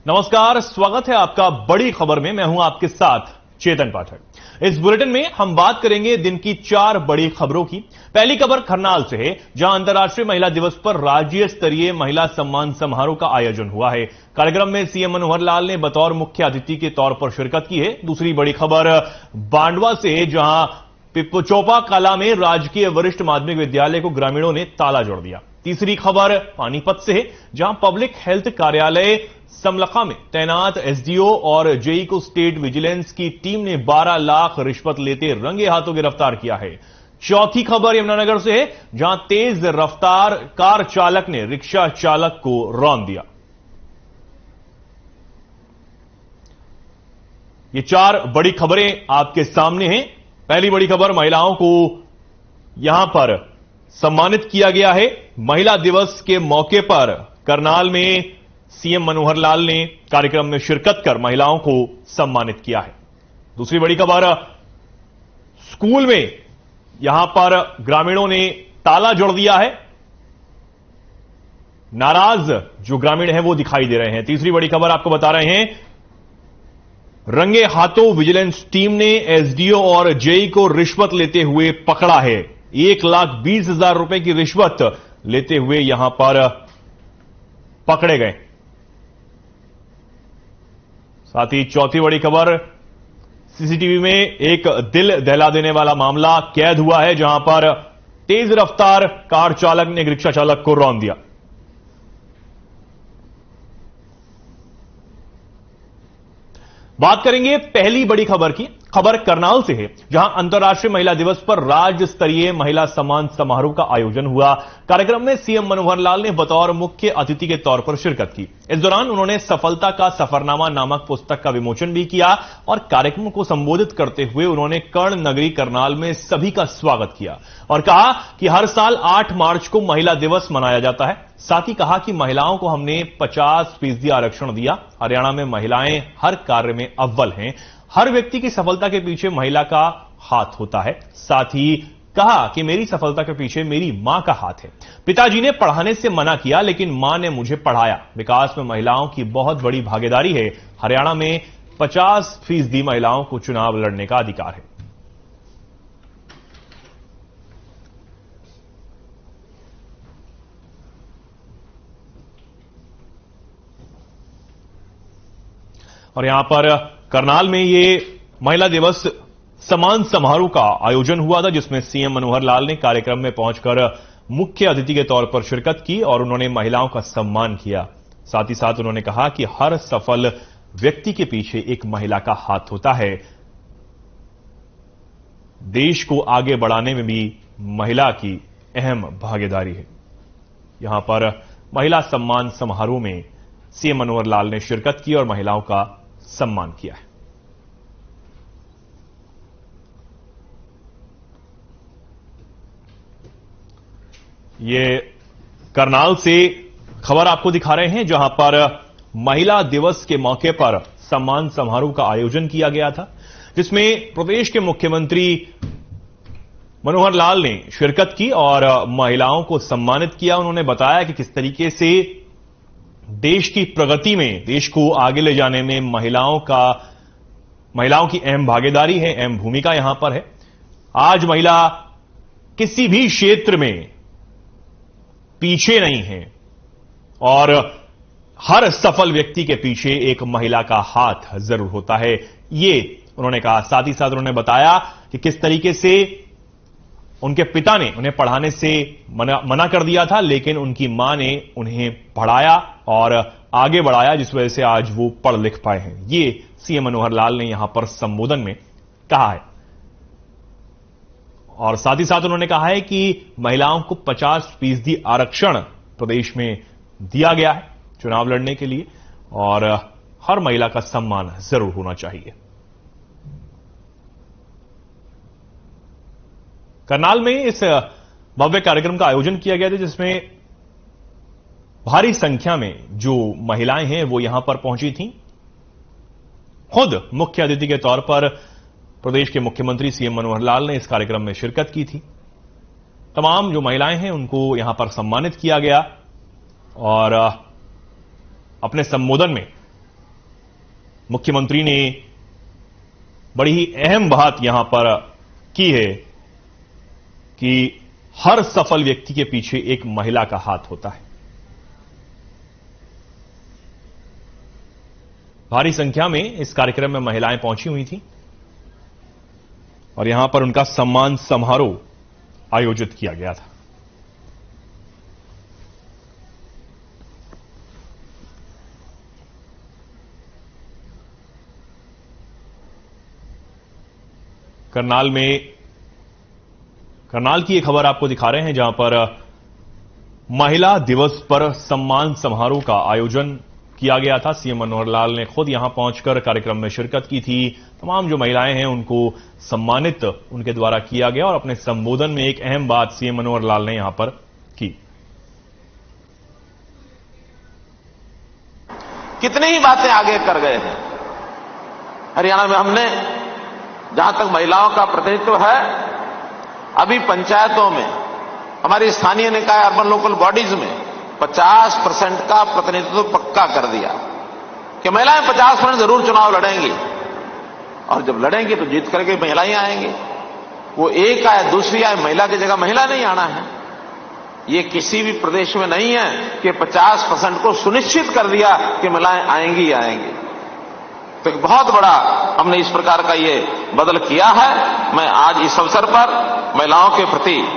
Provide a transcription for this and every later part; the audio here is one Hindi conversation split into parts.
नमस्कार, स्वागत है आपका बड़ी खबर में। मैं हूं आपके साथ चेतन पाठक। इस बुलेटिन में हम बात करेंगे दिन की 4 बड़ी खबरों की। पहली खबर करनाल से है, जहां अंतर्राष्ट्रीय महिला दिवस पर राज्य स्तरीय महिला सम्मान समारोह का आयोजन हुआ है। कार्यक्रम में सीएम मनोहर लाल ने बतौर मुख्य अतिथि के तौर पर शिरकत की है। दूसरी बड़ी खबर बांडवा से है, जहां पिपचोपा कला में राजकीय वरिष्ठ माध्यमिक विद्यालय को ग्रामीणों ने ताला जोड़ दिया। तीसरी खबर पानीपत से है, जहां पब्लिक हेल्थ कार्यालय समलखा में तैनात एसडीओ और जेई को स्टेट विजिलेंस की टीम ने 12 लाख रिश्वत लेते रंगे हाथों गिरफ्तार किया है। चौथी खबर यमुनानगर से है, जहां तेज रफ्तार कार चालक ने रिक्शा चालक को रौंद दिया। ये 4 बड़ी खबरें आपके सामने हैं। पहली बड़ी खबर, महिलाओं को यहां पर सम्मानित किया गया है। महिला दिवस के मौके पर करनाल में सीएम मनोहर लाल ने कार्यक्रम में शिरकत कर महिलाओं को सम्मानित किया है। दूसरी बड़ी खबर, स्कूल में यहां पर ग्रामीणों ने ताला जोड़ दिया है। नाराज जो ग्रामीण हैं वो दिखाई दे रहे हैं। तीसरी बड़ी खबर आपको बता रहे हैं, रंगे हाथों विजिलेंस टीम ने एसडीओ और जेई को रिश्वत लेते हुए पकड़ा है। 1,20,000 रुपए की रिश्वत लेते हुए यहां पर पकड़े गए। साथ ही चौथी बड़ी खबर, सीसीटीवी में एक दिल दहला देने वाला मामला कैद हुआ है, जहां पर तेज रफ्तार कार चालक ने रिक्शा चालक को रौंद दिया। बात करेंगे पहली बड़ी खबर की। खबर करनाल से है, जहां अंतर्राष्ट्रीय महिला दिवस पर राज्य स्तरीय महिला सम्मान समारोह का आयोजन हुआ। कार्यक्रम में सीएम मनोहर लाल ने बतौर मुख्य अतिथि के तौर पर शिरकत की। इस दौरान उन्होंने सफलता का सफरनामा नामक पुस्तक का विमोचन भी किया और कार्यक्रम को संबोधित करते हुए उन्होंने कर्ण नगरी करनाल में सभी का स्वागत किया और कहा कि हर साल 8 मार्च को महिला दिवस मनाया जाता है। साथ ही कहा कि महिलाओं को हमने 50% आरक्षण दिया। हरियाणा में महिलाएं हर कार्य में अव्वल हैं। हर व्यक्ति की सफलता के पीछे महिला का हाथ होता है। साथ ही कहा कि मेरी सफलता के पीछे मेरी मां का हाथ है। पिताजी ने पढ़ाने से मना किया, लेकिन मां ने मुझे पढ़ाया। विकास में महिलाओं की बहुत बड़ी भागीदारी है। हरियाणा में 50% महिलाओं को चुनाव लड़ने का अधिकार है। और यहां पर करनाल में ये महिला दिवस सम्मान समारोह का आयोजन हुआ था, जिसमें सीएम मनोहर लाल ने कार्यक्रम में पहुंचकर मुख्य अतिथि के तौर पर शिरकत की और उन्होंने महिलाओं का सम्मान किया। साथ ही साथ उन्होंने कहा कि हर सफल व्यक्ति के पीछे एक महिला का हाथ होता है। देश को आगे बढ़ाने में भी महिला की अहम भागीदारी है। यहां पर महिला सम्मान समारोह में सीएम मनोहर लाल ने शिरकत की और महिलाओं का सम्मान किया है। ये करनाल से खबर आपको दिखा रहे हैं, जहां पर महिला दिवस के मौके पर सम्मान समारोह का आयोजन किया गया था, जिसमें प्रदेश के मुख्यमंत्री मनोहर लाल ने शिरकत की और महिलाओं को सम्मानित किया। उन्होंने बताया कि किस तरीके से देश की प्रगति में, देश को आगे ले जाने में महिलाओं की अहम भागीदारी है, अहम भूमिका यहां पर है। आज महिला किसी भी क्षेत्र में पीछे नहीं है और हर सफल व्यक्ति के पीछे एक महिला का हाथ जरूर होता है, ये उन्होंने कहा। साथ ही साथ उन्होंने बताया कि किस तरीके से उनके पिता ने उन्हें पढ़ाने से मना कर दिया था, लेकिन उनकी मां ने उन्हें पढ़ाया और आगे बढ़ाया, जिस वजह से आज वो पढ़ लिख पाए हैं। ये सीएम मनोहर लाल ने यहां पर संबोधन में कहा है। और साथ ही साथ उन्होंने कहा है कि महिलाओं को 50% आरक्षण प्रदेश में दिया गया है चुनाव लड़ने के लिए और हर महिला का सम्मान जरूर होना चाहिए। करनाल में इस भव्य कार्यक्रम का आयोजन किया गया था, जिसमें भारी संख्या में जो महिलाएं हैं वो यहां पर पहुंची थीं। खुद मुख्य अतिथि के तौर पर प्रदेश के मुख्यमंत्री सीएम मनोहर लाल ने इस कार्यक्रम में शिरकत की थी। तमाम जो महिलाएं हैं उनको यहां पर सम्मानित किया गया और अपने संबोधन में मुख्यमंत्री ने बड़ी ही अहम बात यहां पर की है कि हर सफल व्यक्ति के पीछे एक महिला का हाथ होता है। भारी संख्या में इस कार्यक्रम में महिलाएं पहुंची हुई थी और यहां पर उनका सम्मान समारोह आयोजित किया गया था। करनाल की एक खबर आपको दिखा रहे हैं, जहां पर महिला दिवस पर सम्मान समारोह का आयोजन किया गया था। सीएम मनोहर लाल ने खुद यहां पहुंचकर कार्यक्रम में शिरकत की थी। तमाम जो महिलाएं हैं उनको सम्मानित उनके द्वारा किया गया और अपने संबोधन में एक अहम बात सीएम मनोहर लाल ने यहां पर की। कितनी ही बातें आगे कर गए हैं। हरियाणा में हमने जहां तक महिलाओं का प्रतिनिधित्व है, अभी पंचायतों में, हमारी स्थानीय निकाय अर्बन लोकल बॉडीज में 50% का प्रतिनिधित्व पक्का कर दिया कि महिलाएं 50% जरूर चुनाव लड़ेंगी और जब लड़ेंगी तो जीत करके महिलाएं आएंगी। वो एक आए दूसरी आए, महिला की जगह महिला नहीं आना है। ये किसी भी प्रदेश में नहीं है कि 50% को सुनिश्चित कर दिया कि महिलाएं आएंगी आएंगी। तो एक बहुत बड़ा हमने इस प्रकार का ये बदल किया है। मैं आज इस अवसर पर महिलाओं के प्रति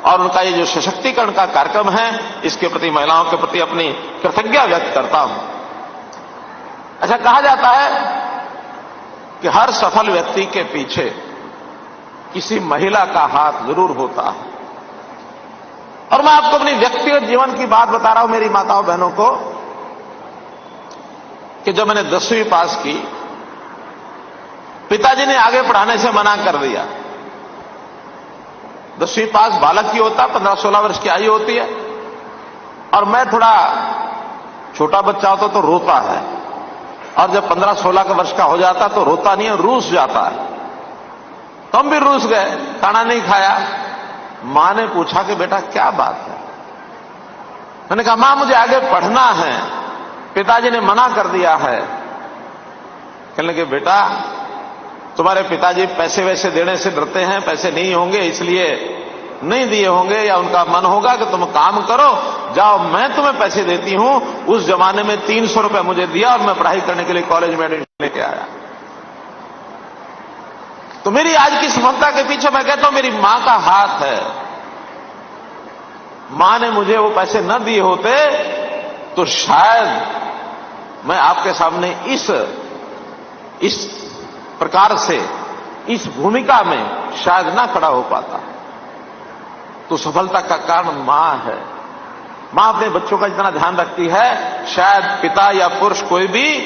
और उनका ये जो सशक्तिकरण का कार्यक्रम है, इसके प्रति महिलाओं के प्रति अपनी कृतज्ञता व्यक्त करता हूं। अच्छा, कहा जाता है कि हर सफल व्यक्ति के पीछे किसी महिला का हाथ जरूर होता है। और मैं आपको अपनी व्यक्तिगत जीवन की बात बता रहा हूं मेरी माताओं बहनों को, कि जब मैंने 10वीं पास की, पिताजी ने आगे पढ़ाने से मना कर दिया। 10वीं पास बालक की होता, 15-16 वर्ष की आयु होती है, और मैं थोड़ा छोटा बच्चा होता तो रोता है, और जब 15-16 वर्ष का हो जाता तो रोता नहीं है, रूस जाता है। तो हम भी रूस गए, खाना नहीं खाया। मां ने पूछा कि बेटा क्या बात है? मैंने कहा मां मुझे आगे पढ़ना है, पिताजी ने मना कर दिया है। कहने लगे बेटा तुम्हारे पिताजी पैसे वैसे देने से डरते हैं, पैसे नहीं होंगे इसलिए नहीं दिए होंगे, या उनका मन होगा कि तुम काम करो, जाओ मैं तुम्हें पैसे देती हूं। उस जमाने में 300 रुपए मुझे दिया और मैं पढ़ाई करने के लिए कॉलेज में एडमिशन लेके आया। तो मेरी आज की सफलता के पीछे मैं कहता हूं मेरी मां का हाथ है। मां ने मुझे वो पैसे न दिए होते तो शायद मैं आपके सामने इस प्रकार से, इस भूमिका में शायद ना खड़ा हो पाता। तो सफलता का कारण मां है। मां अपने बच्चों का जितना ध्यान रखती है, शायद पिता या पुरुष कोई भी,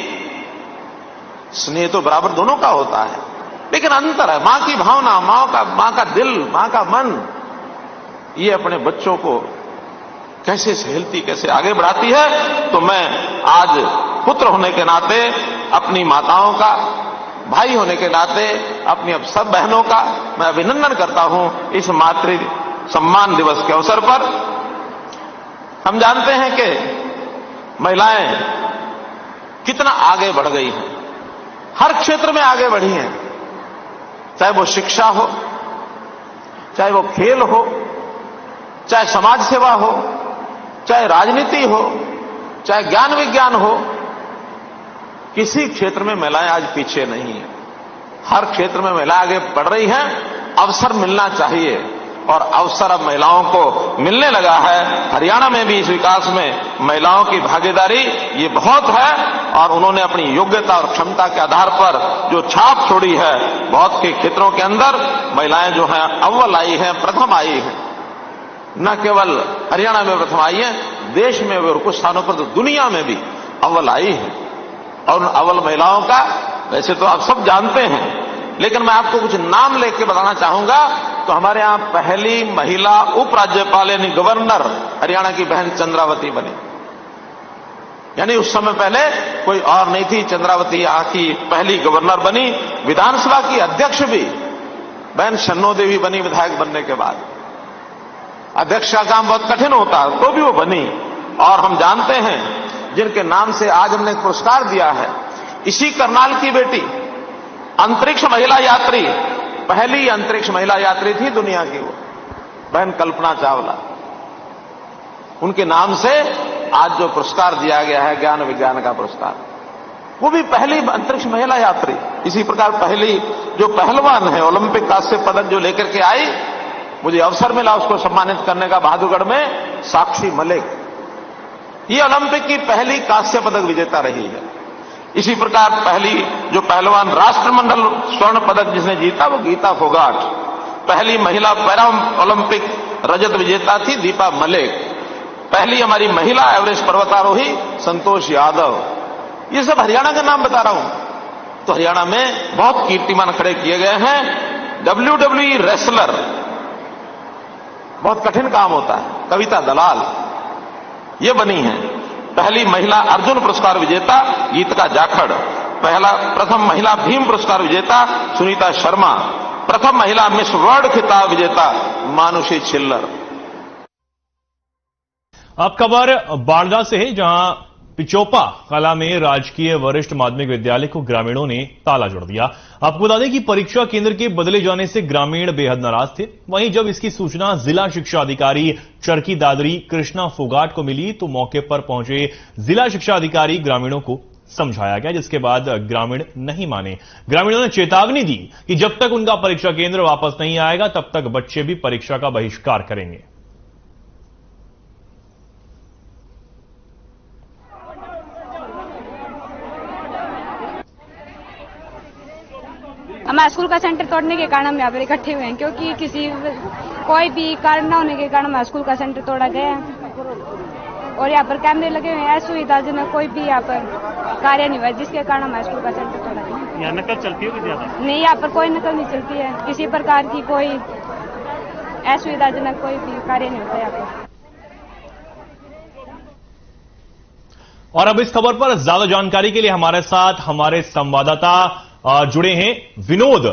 स्नेह तो बराबर दोनों का होता है, लेकिन अंतर है। मां की भावना, मां का दिल, मां का मन, ये अपने बच्चों को कैसे सहेलती, कैसे आगे बढ़ाती है। तो मैं आज पुत्र होने के नाते अपनी माताओं का, भाई होने के नाते अपनी अब सब बहनों का मैं अभिनंदन करता हूं इस मातृ सम्मान दिवस के अवसर पर। हम जानते हैं कि महिलाएं कितना आगे बढ़ गई हैं, हर क्षेत्र में आगे बढ़ी हैं, चाहे वो शिक्षा हो, चाहे वो खेल हो, चाहे समाज सेवा हो, चाहे राजनीति हो, चाहे ज्ञान विज्ञान हो। किसी क्षेत्र में महिलाएं आज पीछे नहीं है। हर क्षेत्र में महिलाएं आगे बढ़ रही हैं। अवसर मिलना चाहिए और अवसर अब महिलाओं को मिलने लगा है। हरियाणा में भी इस विकास में महिलाओं की भागीदारी ये बहुत है और उन्होंने अपनी योग्यता और क्षमता के आधार पर जो छाप छोड़ी है, बहुत के क्षेत्रों के अंदर महिलाएं जो हैं अव्वल आई हैं, प्रथम आई हैं। न केवल हरियाणा में प्रथम आई है, देश में और कुछ स्थानों पर तो दुनिया में भी अव्वल आई है। और उन अव्वल महिलाओं का वैसे तो आप सब जानते हैं, लेकिन मैं आपको कुछ नाम लेके बताना चाहूंगा। तो हमारे यहां पहली महिला उपराज्यपाल यानी गवर्नर हरियाणा की बहन चंद्रावती बनी, यानी उस समय पहले कोई और नहीं थी। चंद्रावती यहां की पहली गवर्नर बनी। विधानसभा की अध्यक्ष भी बहन शन्नो देवी बनी विधायक बनने के बाद। अध्यक्ष का काम बहुत कठिन होता है, तो भी वो बनी। और हम जानते हैं जिनके नाम से आज हमने पुरस्कार दिया है, इसी करनाल की बेटी अंतरिक्ष महिला यात्री, पहली अंतरिक्ष महिला यात्री थी दुनिया की वो, बहन कल्पना चावला। उनके नाम से आज जो पुरस्कार दिया गया है ज्ञान विज्ञान का पुरस्कार, वो भी पहली अंतरिक्ष महिला यात्री। इसी प्रकार पहली जो पहलवान है ओलंपिक कांस्य पदक जो लेकर के आई, मुझे अवसर मिला उसको सम्मानित करने का बहादुरगढ़ में, साक्षी मलिक, ये ओलंपिक की पहली कांस्य पदक विजेता रही है। इसी प्रकार पहली जो पहलवान राष्ट्रमंडल स्वर्ण पदक जिसने जीता वो गीता फोगाट, पहली महिला पैरा ओलंपिक रजत विजेता थी दीपा मलिक, पहली हमारी महिला एवरेस्ट पर्वतारोही संतोष यादव। ये सब हरियाणा का नाम बता रहा हूं। तो हरियाणा में बहुत कीर्तिमान खड़े किए गए हैं। WWE रेसलर, बहुत कठिन काम होता है, कविता दलाल ये बनी है। पहली महिला अर्जुन पुरस्कार विजेता गीतिका जाखड़, प्रथम महिला भीम पुरस्कार विजेता सुनीता शर्मा, प्रथम महिला मिस वर्ल्ड खिताब विजेता मानुषी छिल्लर। अब खबर बाड़दा से है, जहां पिचोपा कला में राजकीय वरिष्ठ माध्यमिक विद्यालय को ग्रामीणों ने ताला जोड़ दिया। आपको बता दें कि परीक्षा केंद्र के बदले जाने से ग्रामीण बेहद नाराज थे। वहीं जब इसकी सूचना जिला शिक्षा अधिकारी चरकी दादरी कृष्णा फोगाट को मिली तो मौके पर पहुंचे जिला शिक्षा अधिकारी ग्रामीणों को समझाया गया, जिसके बाद ग्रामीण नहीं माने। ग्रामीणों ने चेतावनी दी कि जब तक उनका परीक्षा केंद्र वापस नहीं आएगा तब तक बच्चे भी परीक्षा का बहिष्कार करेंगे। हमारे स्कूल का सेंटर तोड़ने के कारण हम यहाँ पर इकट्ठे हुए हैं, क्योंकि कोई भी कारण न होने के कारण हमारे स्कूल का सेंटर तोड़ा गया है और यहाँ पर कैमरे लगे हुए हैं। असुविधाजनक कोई भी यहाँ पर कार्य नहीं हुआ जिसके कारण हमारे स्कूल का सेंटर तोड़ा गया। यहाँ नकल चलती होगी ज्यादा? नहीं, यहाँ पर कोई नकल नहीं चलती है, किसी प्रकार की कोई असुविधाजनक कोई भी कार्य नहीं होता यहाँ पर। और अब इस खबर पर ज्यादा जानकारी के लिए हमारे साथ हमारे संवाददाता जुड़े हैं विनोद।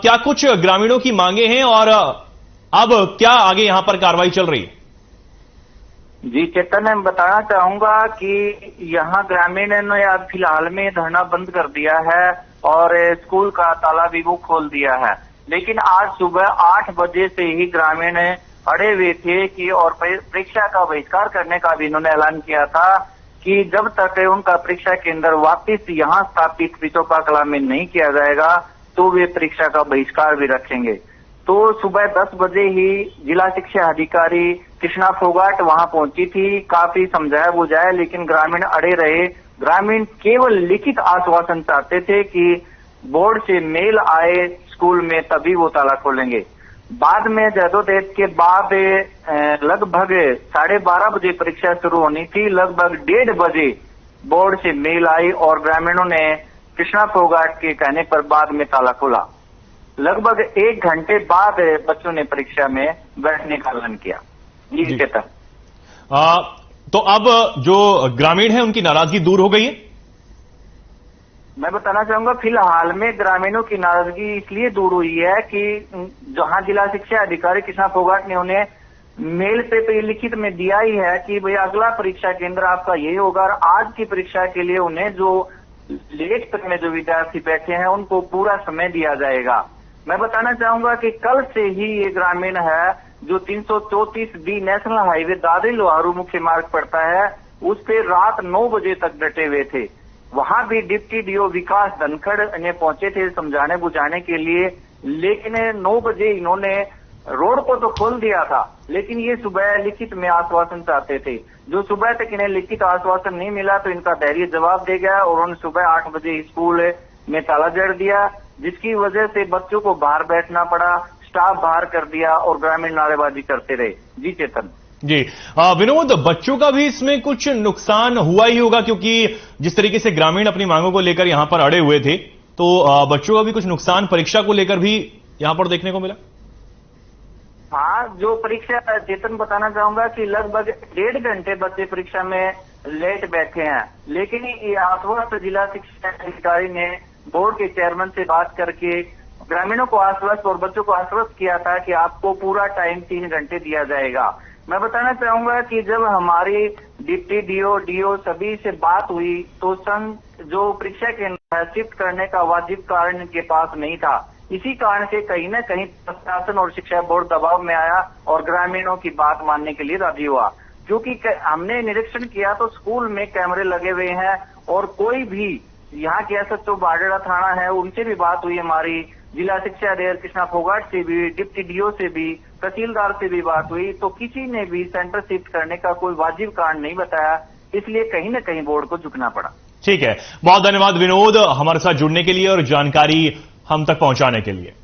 क्या कुछ ग्रामीणों की मांगे हैं और अब क्या आगे यहां पर कार्रवाई चल रही है? जी चेतन, मैं बताना चाहूंगा कि यहाँ ग्रामीणों ने अब फिलहाल में धरना बंद कर दिया है और स्कूल का ताला भी वो खोल दिया है। लेकिन आज सुबह 8 बजे से ही ग्रामीण अड़े हुए थे कि और परीक्षा का बहिष्कार करने का भी इन्होंने ऐलान किया था कि जब तक उनका परीक्षा केंद्र वापस यहाँ स्थापित पिचोपा कला में नहीं किया जाएगा तो वे परीक्षा का बहिष्कार भी रखेंगे। तो सुबह 10 बजे ही जिला शिक्षा अधिकारी कृष्णा फोगाट वहां पहुंची थी, काफी समझाया बुझाया, लेकिन ग्रामीण अड़े रहे। ग्रामीण केवल लिखित आश्वासन चाहते थे कि बोर्ड से मेल आए स्कूल में तभी वो ताला खोलेंगे। बाद में जदोजहद के बाद लगभग 12:30 बजे परीक्षा शुरू होनी थी, लगभग 1:30 बजे बोर्ड से मेल आई और ग्रामीणों ने कृष्णा फोगाट के कहने पर बाद में ताला खोला। लगभग 1 घंटे बाद बच्चों ने परीक्षा में बैठने का ऐलान किया। जी चेतन, तो अब जो ग्रामीण है उनकी नाराजगी दूर हो गई है? मैं बताना चाहूंगा फिलहाल में ग्रामीणों की नाराजगी इसलिए दूर हुई है कि जहां जिला शिक्षा अधिकारी कृष्णा फोगाट ने उन्हें मेल पे लिखित में दिया ही है कि भैया अगला परीक्षा केंद्र आपका यही होगा और आज की परीक्षा के लिए उन्हें जो लेट तक में जो विद्यार्थी बैठे हैं उनको पूरा समय दिया जाएगा। मैं बताना चाहूंगा कि कल से ही ये ग्रामीण है जो 334B national highway Dadri Loharu मुख्य मार्ग पड़ता है उस पे रात 9 बजे तक डटे हुए थे। वहां भी डिप्टी डीओ विकास धनखड़ इन्हें पहुंचे थे समझाने बुझाने के लिए, लेकिन 9 बजे इन्होंने रोड को तो खोल दिया था, लेकिन ये सुबह लिखित में आश्वासन चाहते थे। जो सुबह तक इन्हें लिखित आश्वासन नहीं मिला तो इनका धैर्य जवाब दे गया और उन्होंने सुबह 8 बजे स्कूल में ताला जड़ दिया, जिसकी वजह से बच्चों को बाहर बैठना पड़ा, स्टाफ बाहर कर दिया और ग्रामीण नारेबाजी करते रहे। जी चेतन। जी विनोद, बच्चों का भी इसमें कुछ नुकसान हुआ ही होगा, क्योंकि जिस तरीके से ग्रामीण अपनी मांगों को लेकर यहां पर अड़े हुए थे तो बच्चों का भी कुछ नुकसान परीक्षा को लेकर भी यहां पर देखने को मिला। हाँ, जो परीक्षा चेतन बताना चाहूंगा कि लगभग 1.5 घंटे बच्चे परीक्षा में लेट बैठे हैं, लेकिन ये आश्वस्त जिला शिक्षा अधिकारी ने बोर्ड के चेयरमैन से बात करके ग्रामीणों को आश्वस्त और बच्चों को आश्वस्त किया था कि आपको पूरा टाइम 3 घंटे दिया जाएगा। मैं बताना चाहूंगा कि जब हमारी डिप्टी डीओ सभी से बात हुई तो जो परीक्षा केंद्र शिफ्ट करने का वाजिब कारण इनके पास नहीं था। इसी कारण से कहीं न कहीं प्रशासन और शिक्षा बोर्ड दबाव में आया और ग्रामीणों की बात मानने के लिए राजी हुआ। क्योंकि हमने निरीक्षण किया तो स्कूल में कैमरे लगे हुए हैं और कोई भी यहाँ के SHO बारडेरा थाना है उनसे भी बात हुई हमारी, जिला शिक्षा अधिकारी कृष्णा फोगाट से भी, डिप्टी डीओ से भी, तहसीलदार से भी बात हुई, तो किसी ने भी सेंटर शिफ्ट करने का कोई वाजिब कारण नहीं बताया। इसलिए कहीं न कहीं बोर्ड को झुकना पड़ा। ठीक है, बहुत धन्यवाद विनोद हमारे साथ जुड़ने के लिए और जानकारी हम तक पहुंचाने के लिए।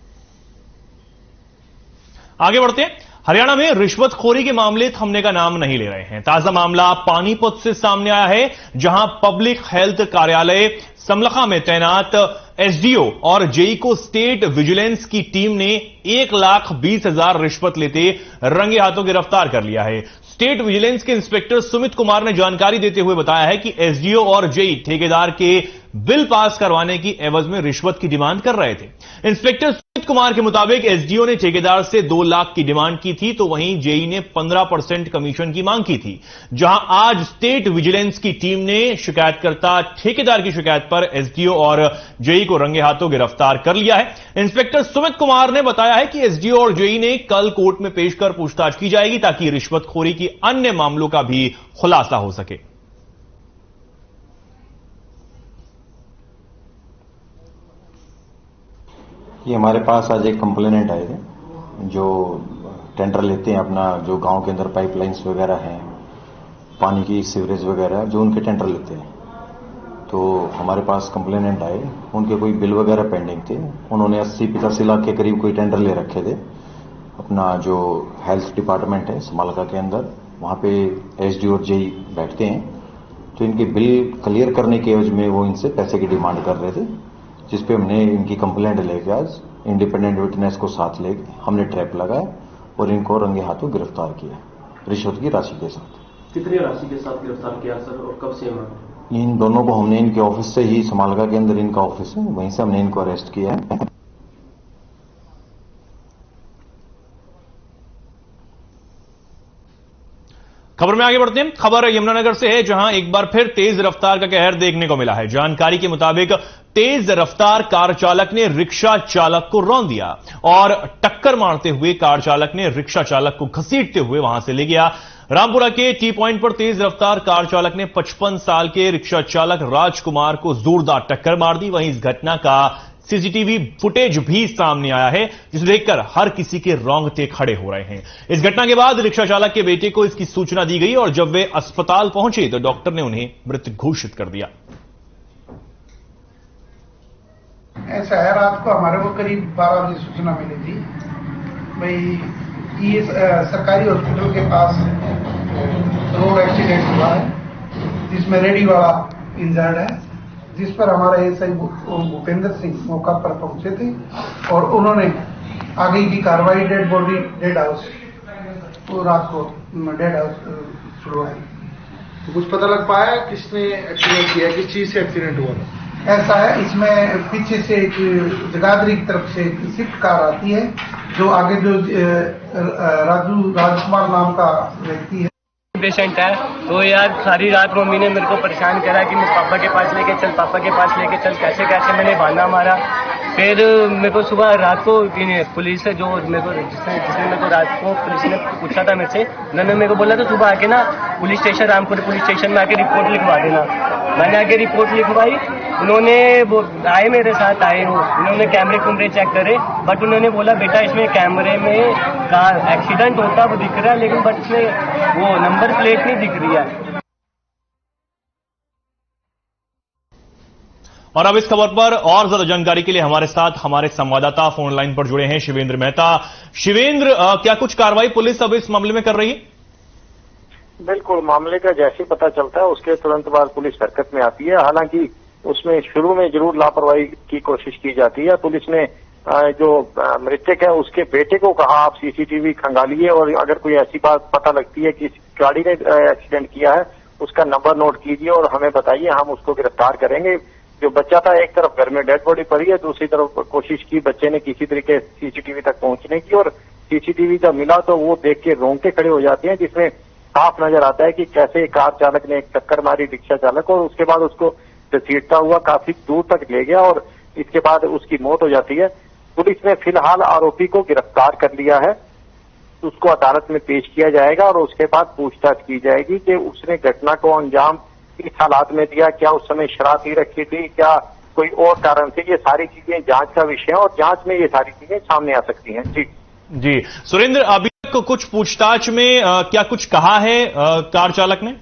आगे बढ़ते हैं। हरियाणा में रिश्वतखोरी के मामले थमने का नाम नहीं ले रहे हैं। ताजा मामला पानीपत से सामने आया है, जहां पब्लिक हेल्थ कार्यालय समलखा में तैनात SDO और जेई को स्टेट विजिलेंस की टीम ने 1,20,000 रिश्वत लेते रंगे हाथों गिरफ्तार कर लिया है। स्टेट विजिलेंस के इंस्पेक्टर सुमित कुमार ने जानकारी देते हुए बताया है कि SDO और जेई ठेकेदार के बिल पास करवाने की एवज में रिश्वत की डिमांड कर रहे थे। इंस्पेक्टर सुमित कुमार के मुताबिक SDO ने ठेकेदार से 2 लाख की डिमांड की थी, तो वहीं जेई ने 15% कमीशन की मांग की थी। जहां आज स्टेट विजिलेंस की टीम ने शिकायतकर्ता ठेकेदार की शिकायत पर SDO और जेई को रंगे हाथों गिरफ्तार कर लिया है। इंस्पेक्टर सुमित कुमार ने बताया है कि SDO और जेई ने कल कोर्ट में पेश कर पूछताछ की जाएगी ताकि रिश्वतखोरी की अन्य मामलों का भी खुलासा हो सके। ये हमारे पास आज एक कंप्लेनेंट आए थे जो टेंडर लेते हैं अपना, जो गांव के अंदर पाइपलाइंस वगैरह हैं, पानी की सीवरेज वगैरह जो उनके टेंडर लेते हैं। तो हमारे पास कंप्लेनेंट आए, उनके कोई बिल वगैरह पेंडिंग थे। उन्होंने 80-85 लाख के करीब कोई टेंडर ले रखे थे। अपना जो हेल्थ डिपार्टमेंट है समलखा के अंदर, वहां पे SDO और जेई बैठते हैं। तो इनके बिल क्लियर करने के एवज में वो इनसे पैसे की डिमांड कर रहे थे, जिसपे हमने इनकी कंप्लेंट लेके आज इंडिपेंडेंट विटनेस को साथ लेके हमने ट्रैप लगाया और इनको रंगे हाथों गिरफ्तार किया रिश्वत की राशि के साथ। कितनी राशि के साथ गिरफ्तार किया सर, और कब से? इन दोनों को हमने इनके ऑफिस से ही, समलखा के अंदर इनका ऑफिस है, वहीं से हमने इनको अरेस्ट किया है। खबर में आगे बढ़ते हैं। खबर यमुनानगर से है, जहां एक बार फिर तेज रफ्तार का कहर देखने को मिला है। जानकारी के मुताबिक तेज रफ्तार कार चालक ने रिक्शा चालक को रौंद दिया और टक्कर मारते हुए कार चालक ने रिक्शा चालक को घसीटते हुए वहां से ले गया। रामपुरा के टी पॉइंट पर तेज रफ्तार कार चालक ने 55 साल के रिक्शा चालक राजकुमार को जोरदार टक्कर मार दी। वहीं इस घटना का सीसीटीवी फुटेज भी सामने आया है, जिसे देखकर हर किसी के रोंगटे खड़े हो रहे हैं। इस घटना के बाद रिक्शा चालक के बेटे को इसकी सूचना दी गई और जब वे अस्पताल पहुंचे तो डॉक्टर ने उन्हें मृत घोषित कर दिया। ऐसा है, रात को हमारे को करीब 12 बजे सूचना मिली थी भाई ये सरकारी हॉस्पिटल के पास रोड एक्सीडेंट हुआ है जिसमें रेडी वाला इंजर्ड है, जिस पर हमारा SI भूपेंद्र सिंह मौका पर पहुंचे थे और उन्होंने आगे की कार्रवाई डेड बॉडी डेड हाउस रात को डेड हाउस छुड़वाई। तो कुछ पता लग पाया किसने एक्सीडेंट किया, किस चीज से एक्सीडेंट हुआ? ऐसा है, इसमें पीछे से एक जगाधरी की तरफ से एक स्विफ्ट कार आती है, जो आगे जो राजकुमार नाम का व्यक्ति है पेशेंट है। तो यार सारी रात मम्मी ने मेरे को परेशान करा कि मैं पापा के पास लेके चल, पापा के पास लेके चल, कैसे कैसे मैंने बहाना मारा। फिर मेरे को सुबह रात को पुलिस से जो मेरे को जिसने मेरे को रात को पुलिस ने पूछा था मेरे से, उन्होंने मेरे को बोला तो सुबह आके ना police station, Rampur police station में आके रिपोर्ट लिखवा देना। मैंने आके रिपोर्ट लिखवाई, उन्होंने वो आए मेरे साथ आए, उन्होंने कैमरे चेक करे, बट उन्होंने बोला बेटा इसमें कैमरे में कार एक्सीडेंट होता वो दिख रहा है, लेकिन बट इसमें वो नंबर प्लेट नहीं दिख रही है। और अब इस खबर पर और ज्यादा जानकारी के लिए हमारे साथ हमारे संवाददाता फोन लाइन पर जुड़े हैं शिवेंद्र मेहता। शिवेंद्र, क्या कुछ कार्रवाई पुलिस अब इस मामले में कर रही है? बिल्कुल, मामले का जैसे पता चलता है उसके तुरंत बाद पुलिस हरकत में आती है। हालांकि उसमें शुरू में जरूर लापरवाही की कोशिश की जाती है। पुलिस ने जो मृतक है उसके बेटे को कहा आप सीसीटीवी खंगालिए और अगर कोई ऐसी बात पता लगती है कि गाड़ी ने एक्सीडेंट किया है उसका नंबर नोट कीजिए और हमें बताइए, हम उसको गिरफ्तार करेंगे। जो बच्चा था एक तरफ घर में डेड बॉडी पड़ी है, दूसरी तरफ कोशिश की बच्चे ने किसी तरीके सीसीटीवी तक पहुंचने की और सीसीटीवी जब मिला तो वो देख के रोंगटे खड़े हो जाते हैं, जिसमें साफ नजर आता है कि कैसे कार चालक ने एक टक्कर मारी रिक्शा चालक और उसके बाद उसको घसीटता हुआ काफी दूर तक ले गया और इसके बाद उसकी मौत हो जाती है। पुलिस ने फिलहाल आरोपी को गिरफ्तार कर लिया है, उसको अदालत में पेश किया जाएगा और उसके बाद पूछताछ की जाएगी कि उसने घटना को अंजाम किस हालात में दिया, क्या उस समय शराब पी रखी थी, क्या कोई और कारण थे। ये सारी चीजें जांच का विषय है और जांच में ये सारी चीजें सामने आ सकती हैं। जी सुरेंद्र, अभी तक कुछ पूछताछ में क्या कुछ कहा है कार चालक ने?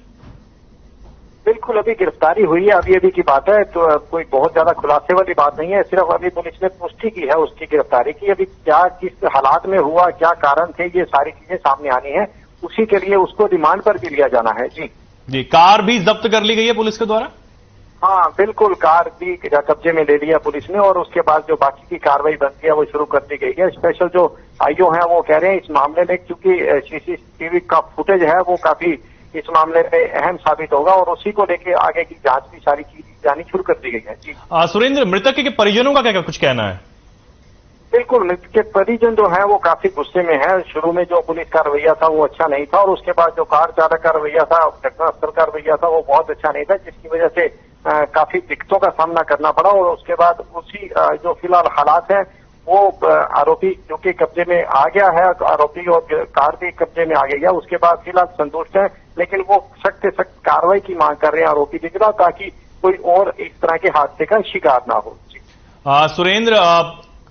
बिल्कुल, अभी गिरफ्तारी हुई है, अभी की बात है, तो कोई बहुत ज्यादा खुलासे वाली बात नहीं है। सिर्फ अभी पुलिस ने पुष्टि की है उसकी गिरफ्तारी की। अभी क्या किस हालात में हुआ, क्या कारण थे, ये सारी चीजें सामने आनी है। उसी के लिए उसको रिमांड पर भी लिया जाना है। जी, कार भी जब्त कर ली गई है पुलिस के द्वारा? हाँ बिल्कुल, कार भी कब्जे में ले लिया पुलिस ने और उसके बाद जो बाकी की कार्रवाई बनती है वो शुरू कर दी गई है। स्पेशल जो आईओ है वो कह रहे हैं इस मामले में, क्योंकि सीसीटीवी का फुटेज है वो काफी इस मामले में अहम साबित होगा और उसी को लेकर आगे की जांच भी सारी चीज जानी शुरू कर दी गई है। जी सुरेंद्र, मृतक के परिजनों का क्या कुछ कहना है? बिल्कुल, मृतक के परिजन जो है वो काफी गुस्से में है। शुरू में जो पुलिस का रवैया था वो अच्छा नहीं था और उसके बाद जो कार चालक का रवैया था, घटनास्थल का रवैया था वो बहुत अच्छा नहीं था, जिसकी वजह से काफी दिक्कतों का सामना करना पड़ा और उसके बाद उसी जो फिलहाल हालात हैं वो आरोपी जो कि कब्जे में आ गया है, आरोपी और कार भी कब्जे में आ गई है, उसके बाद फिलहाल संतुष्ट है, लेकिन वो सख्त से सख्त कार्रवाई की मांग कर रहे हैं आरोपी के खिलाफ, ताकि कोई और इस तरह के हादसे का शिकार ना हो। सुरेंद्र,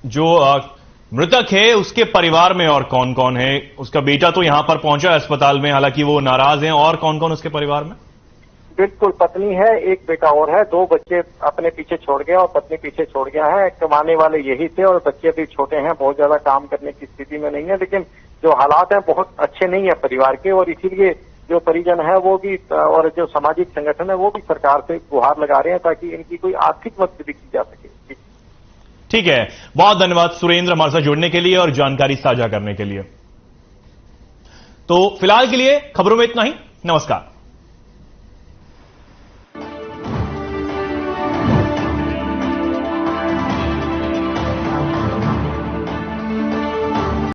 जो मृतक है उसके परिवार में और कौन कौन है? उसका बेटा तो यहां पर पहुंचा अस्पताल में, हालांकि वो नाराज हैं, और कौन कौन उसके परिवार में? बिल्कुल, पत्नी है, एक बेटा और है, 2 बच्चे अपने पीछे छोड़ गया और पत्नी पीछे छोड़ गया है। कमाने वाले यही थे और बच्चे भी छोटे हैं, बहुत ज्यादा काम करने की स्थिति में नहीं है, लेकिन जो हालात हैं बहुत अच्छे नहीं है परिवार के और इसीलिए जो परिजन है वो भी और जो सामाजिक संगठन है वो भी सरकार से गुहार लगा रहे हैं ताकि इनकी कोई आर्थिक मदद भी की जा सके। ठीक है, बहुत धन्यवाद सुरेंद्र हमारे साथ जुड़ने के लिए और जानकारी साझा करने के लिए। तो फिलहाल के लिए खबरों में इतना ही। नमस्कार।